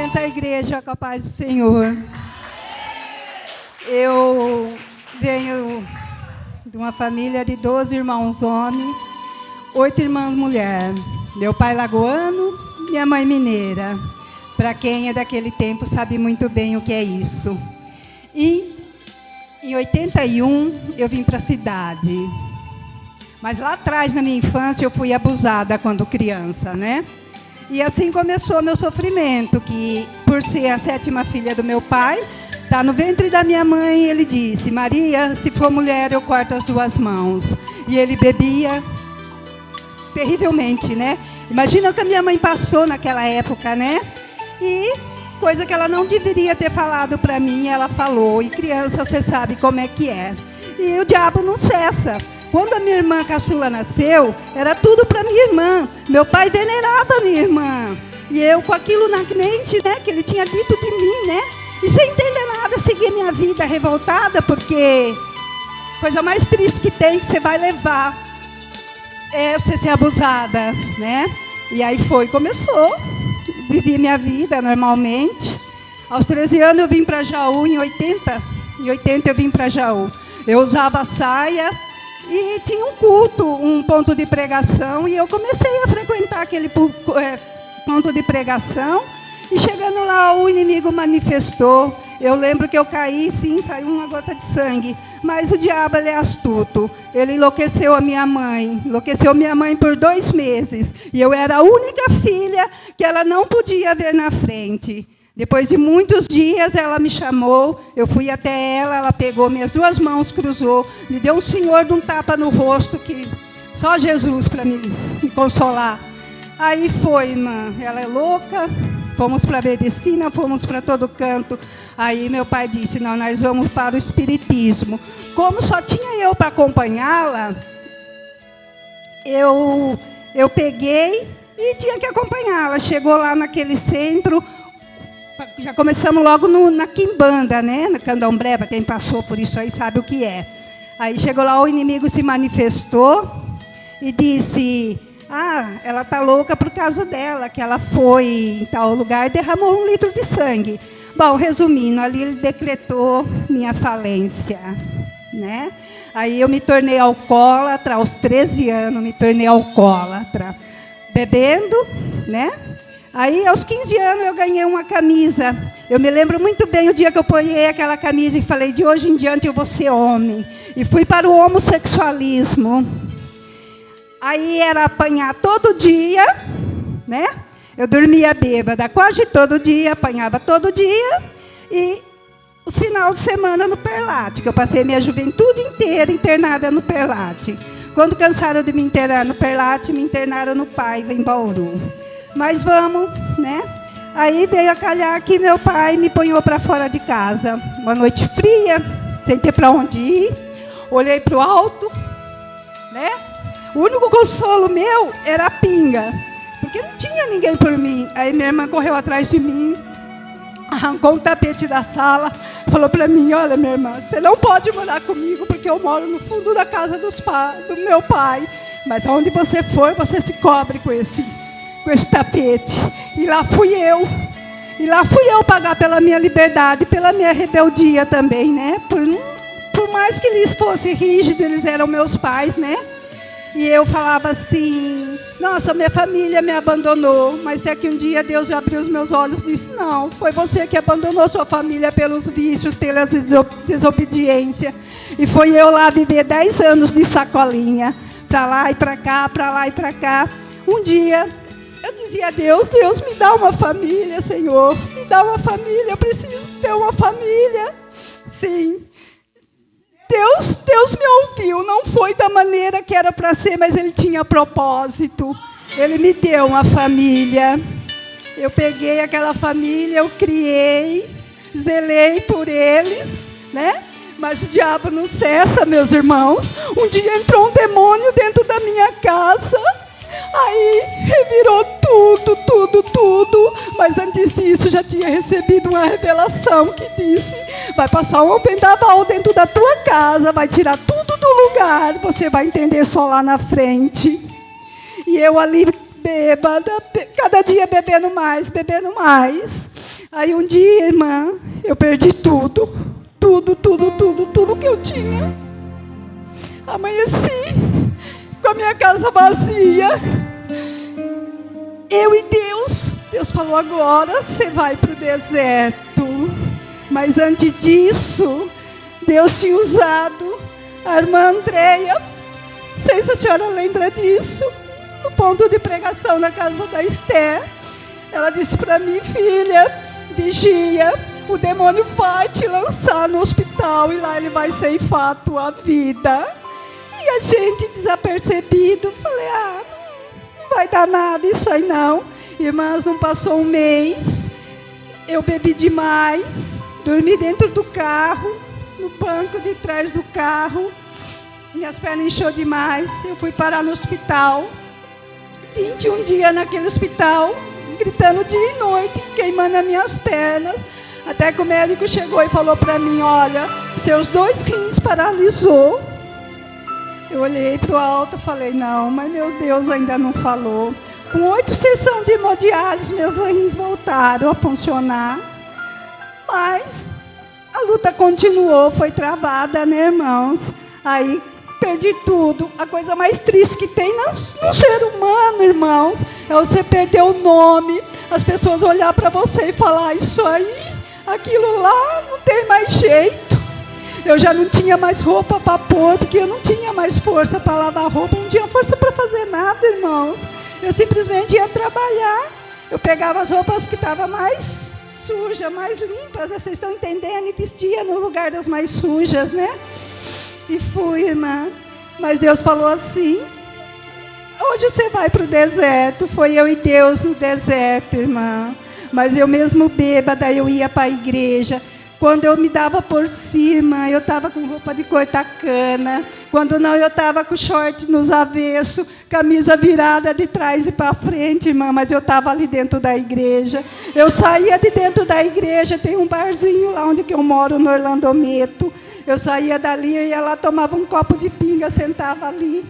Cumprimento a igreja com a paz do Senhor. Eu venho de uma família de 12 irmãos homens, 8 irmãs mulher. Meu pai lagoano, minha mãe mineira. Para quem é daquele tempo sabe muito bem o que é isso. E em 81 eu vim para a cidade. Mas lá atrás, na minha infância, eu fui abusada quando criança, né? E assim começou meu sofrimento, que por ser a 7ª filha do meu pai, tá no ventre da minha mãe, ele disse: Maria, se for mulher, eu corto as 2 mãos. E ele bebia terrivelmente, né? Imagina o que a minha mãe passou naquela época, né? E coisa que ela não deveria ter falado para mim, ela falou. E criança, você sabe como é que é. E o diabo não cessa. Quando a minha irmã caçula nasceu, era tudo para minha irmã. Meu pai venerava a minha irmã. E eu com aquilo na mente, né, que ele tinha dito de mim, né? E sem entender nada, segui minha vida revoltada, porque coisa mais triste que tem, que você vai levar, é você ser abusada, né? E aí começou. Vivi minha vida normalmente. Aos 13 anos eu vim para Jaú, em 80 eu vim para Jaú. Eu usava saia. E tinha um culto, um ponto de pregação, e eu comecei a frequentar aquele ponto de pregação, e chegando lá o inimigo manifestou. Eu lembro que eu caí, sim, saiu uma gota de sangue, mas o diabo, ele é astuto. Ele enlouqueceu minha mãe por 2 meses, e eu era a única filha que ela não podia ver na frente. Depois de muitos dias, ela me chamou, eu fui até ela, ela pegou minhas 2 mãos, cruzou, me deu um senhor de um tapa no rosto, que só Jesus para me consolar. Aí foi, irmã, ela é louca, fomos para a medicina, fomos para todo canto. Aí meu pai disse, não, nós vamos para o espiritismo. Como só tinha eu para acompanhá-la, eu peguei e tinha que acompanhá-la. Chegou lá naquele centro. Já começamos logo na quimbanda, né? Na candomblé, para quem passou por isso aí sabe o que é. Aí chegou lá, o inimigo se manifestou e disse, ela está louca por causa dela, que ela foi em tal lugar e derramou 1 litro de sangue. Bom, resumindo, ali ele decretou minha falência, né? Aí eu me tornei alcoólatra, aos 13 anos me tornei alcoólatra, bebendo, né? Aí, aos 15 anos, eu ganhei uma camisa. Eu me lembro muito bem o dia que eu ponhei aquela camisa e falei, de hoje em diante eu vou ser homem. E fui para o homossexualismo. Aí era apanhar todo dia, né? Eu dormia bêbada quase todo dia, apanhava todo dia. E os finais de semana no Perlate, que eu passei minha juventude inteira internada no Perlate. Quando cansaram de me internar no Perlate, me internaram no Paiva, em Bauru. Mas vamos, né? Aí veio a calhar que meu pai me ponhou para fora de casa. Uma noite fria, sem ter para onde ir. Olhei para o alto, né? O único consolo meu era a pinga, porque não tinha ninguém por mim. Aí minha irmã correu atrás de mim, arrancou um tapete da sala, falou para mim, olha, minha irmã, você não pode morar comigo, porque eu moro no fundo da casa do meu pai. Mas aonde você for, você se cobre com esse tapete. E lá fui eu. E lá fui eu pagar pela minha liberdade, pela minha rebeldia também, né? Por mais que eles fossem rígidos, eles eram meus pais, né? E eu falava assim, nossa, minha família me abandonou, mas até que um dia Deus abriu os meus olhos e disse, não, foi você que abandonou sua família pelos vícios, pela desobediência. E foi eu lá viver 10 anos de sacolinha, para lá e para cá, para lá e para cá. Um dia eu dizia a Deus, Deus, me dá uma família, Senhor. Me dá uma família, eu preciso ter uma família. Sim. Deus me ouviu. Não foi da maneira que era para ser, mas Ele tinha propósito. Ele me deu uma família. Eu peguei aquela família, eu criei, zelei por eles, né? Mas o diabo não cessa, meus irmãos. Um dia entrou um demônio dentro da minha casa. Aí revirou tudo. Mas antes disso já tinha recebido uma revelação que disse, vai passar um vendaval dentro da tua casa, vai tirar tudo do lugar, você vai entender só lá na frente. E eu ali bêbada, cada dia bebendo mais. Aí um dia, irmã, eu perdi tudo. Tudo que eu tinha. Amanheci com a minha casa vazia. Eu e Deus. Deus falou, agora você vai para o deserto. Mas antes disso, Deus tinha usado a irmã Andréia. Não sei se a senhora lembra disso. No ponto de pregação na casa da Esther. Ela disse para mim, filha, vigia, o demônio vai te lançar no hospital e lá ele vai ceifar a tua vida. E a gente, desapercebido, falei, não vai dar nada isso aí não. Irmãs, não passou um mês, eu bebi demais, dormi dentro do carro, no banco de trás do carro, minhas pernas inchou demais, eu fui parar no hospital, 21 dias naquele hospital, gritando dia e noite, queimando as minhas pernas, até que o médico chegou e falou para mim, olha, seus 2 rins paralisou. Eu olhei para o alto e falei, não, mas meu Deus ainda não falou. Com 8 sessões de hemodiálise, meus rins voltaram a funcionar. Mas a luta continuou, foi travada, né, irmãos? Aí perdi tudo. A coisa mais triste que tem no ser humano, irmãos, é você perder o nome, as pessoas olhar para você e falar, isso aí, aquilo lá, não tem mais jeito. Eu já não tinha mais roupa para pôr, porque eu não tinha mais força para lavar roupa, não tinha força para fazer nada, irmãos. Eu simplesmente ia trabalhar. Eu pegava as roupas que estavam mais sujas, mais limpas, vocês estão entendendo? E vestia no lugar das mais sujas, né? E fui, irmã. Mas Deus falou assim, hoje você vai para o deserto. Foi eu e Deus no deserto, irmã. Mas eu mesmo bêbada, eu ia para a igreja. Quando eu me dava por cima, eu estava com roupa de cortar cana. Quando não, eu estava com short nos avessos, camisa virada de trás e para frente, irmã. Mas eu estava ali dentro da igreja. Eu saía de dentro da igreja, tem um barzinho lá onde que eu moro, no Orlando Meto. Eu saía dali, eu ia lá, tomava um copo de pinga, sentava ali.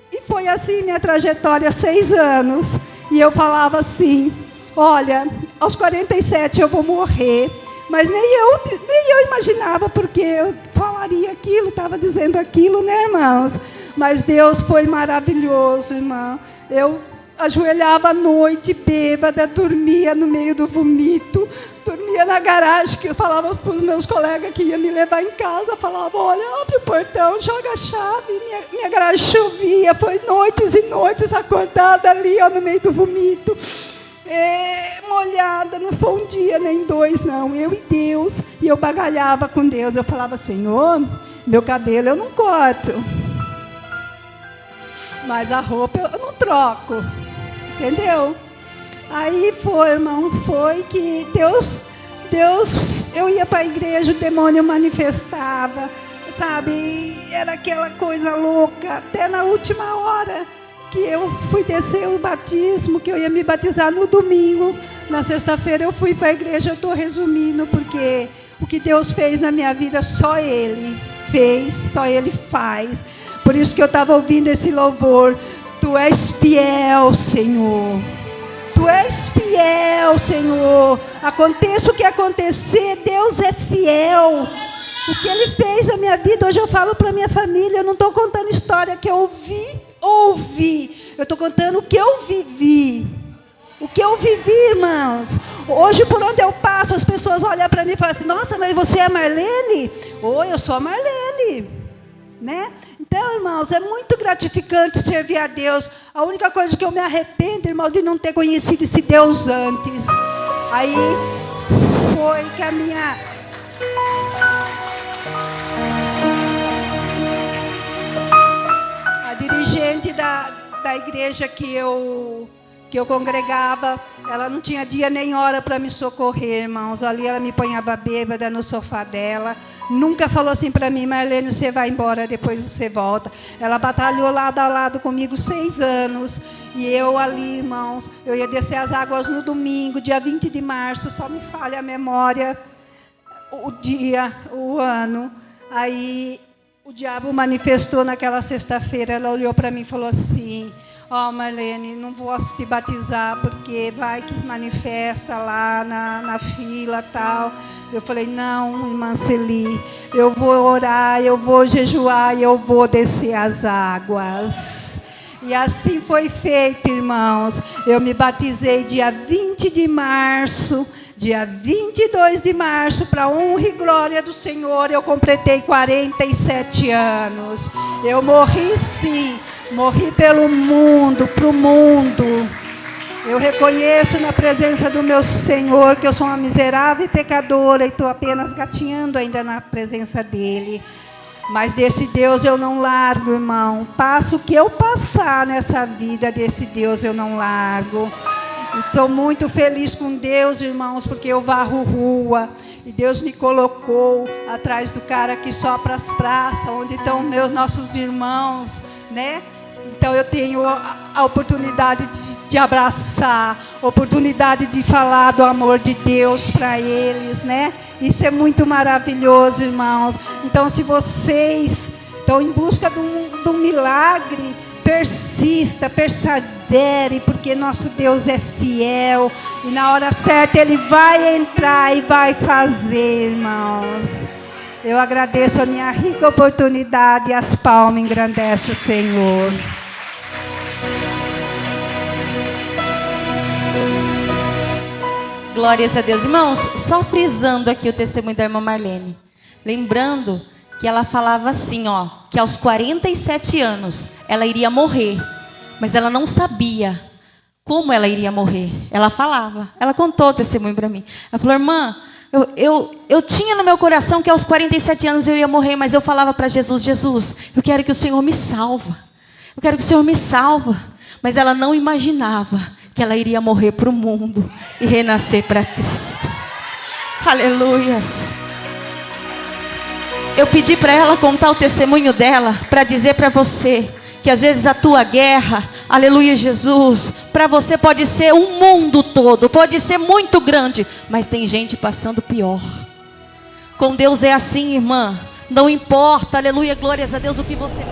E foi assim minha trajetória, 6 anos. E eu falava assim, olha, aos 47 eu vou morrer, mas nem eu imaginava porque eu falaria aquilo, estava dizendo aquilo, né, irmãos? Mas Deus foi maravilhoso, irmão. Eu ajoelhava à noite, bêbada, dormia no meio do vomito, dormia na garagem, que eu falava para os meus colegas que iam me levar em casa, falava, olha, abre o portão, joga a chave, minha garagem chovia, foi noites e noites acordada ali, ó, no meio do vomito. Molhada, não foi um dia nem 2, não, eu e Deus, e eu bagalhava com Deus, eu falava, Senhor, meu cabelo eu não corto, mas a roupa eu não troco, entendeu? Aí foi, irmão, foi que Deus, eu ia para a igreja, o demônio manifestava, sabe, era aquela coisa louca, até na última hora, que eu fui descer o batismo, que eu ia me batizar no domingo. Na sexta-feira eu fui para a igreja, eu estou resumindo, porque o que Deus fez na minha vida, só Ele fez, só Ele faz. Por isso que eu estava ouvindo esse louvor. Tu és fiel, Senhor. Tu és fiel, Senhor. Aconteça o que acontecer, Deus é fiel. O que Ele fez na minha vida, hoje eu falo para a minha família, eu não estou contando história que eu ouvi. Eu estou contando o que eu vivi. O que eu vivi, irmãos. Hoje, por onde eu passo, as pessoas olham para mim e falam assim, nossa, mas você é a Marlene? Oi, eu sou a Marlene. Né? Então, irmãos, é muito gratificante servir a Deus. A única coisa que eu me arrependo, irmão, de não ter conhecido esse Deus antes. Aí foi que a dirigente da igreja que eu congregava, ela não tinha dia nem hora para me socorrer, irmãos. Ali ela me ponhava bêbada no sofá dela. Nunca falou assim para mim, Marlene, você vai embora, depois você volta. Ela batalhou lado a lado comigo 6 anos. E eu ali, irmãos, eu ia descer as águas no domingo, dia 20 de março, só me falha a memória, o dia, o ano. Aí o diabo manifestou naquela sexta-feira, ela olhou para mim e falou assim, Marlene, não posso te batizar porque vai que manifesta lá na fila tal. Eu falei, não, irmã Celi, eu vou orar, eu vou jejuar e eu vou descer as águas. E assim foi feito, irmãos. Eu me batizei dia 20 de março, dia 22 de março, para honra e glória do Senhor, eu completei 47 anos. Eu morri sim, morri pelo mundo, para o mundo. Eu reconheço na presença do meu Senhor que eu sou uma miserável pecadora e estou apenas gatinhando ainda na presença dEle. Mas desse Deus eu não largo, irmão. Passo o que eu passar nessa vida, desse Deus eu não largo. E estou muito feliz com Deus, irmãos, porque eu varro rua. E Deus me colocou atrás do cara que sopra as praças, onde estão nossos irmãos, né? Então eu tenho a oportunidade de abraçar, oportunidade de falar do amor de Deus para eles, né? Isso é muito maravilhoso, irmãos. Então, se vocês estão em busca de um milagre, persista, persevere, porque nosso Deus é fiel. E na hora certa Ele vai entrar e vai fazer, irmãos. Eu agradeço a minha rica oportunidade e as palmas engrandecem o Senhor. Glórias a Deus. Irmãos, só frisando aqui o testemunho da irmã Marlene. Lembrando que ela falava assim, ó, que aos 47 anos ela iria morrer. Mas ela não sabia como ela iria morrer. Ela falava, ela contou o testemunho para mim. Ela falou, irmã, eu tinha no meu coração que aos 47 anos eu ia morrer, mas eu falava para Jesus, Jesus, eu quero que o Senhor me salva. Eu quero que o Senhor me salva. Mas ela não imaginava que ela iria morrer para o mundo e renascer para Cristo. Aleluias. Eu pedi para ela contar o testemunho dela, para dizer para você que às vezes a tua guerra, aleluia Jesus, para você pode ser um mundo todo, pode ser muito grande, mas tem gente passando pior. Com Deus é assim, irmã, não importa, aleluia, glórias a Deus, o que você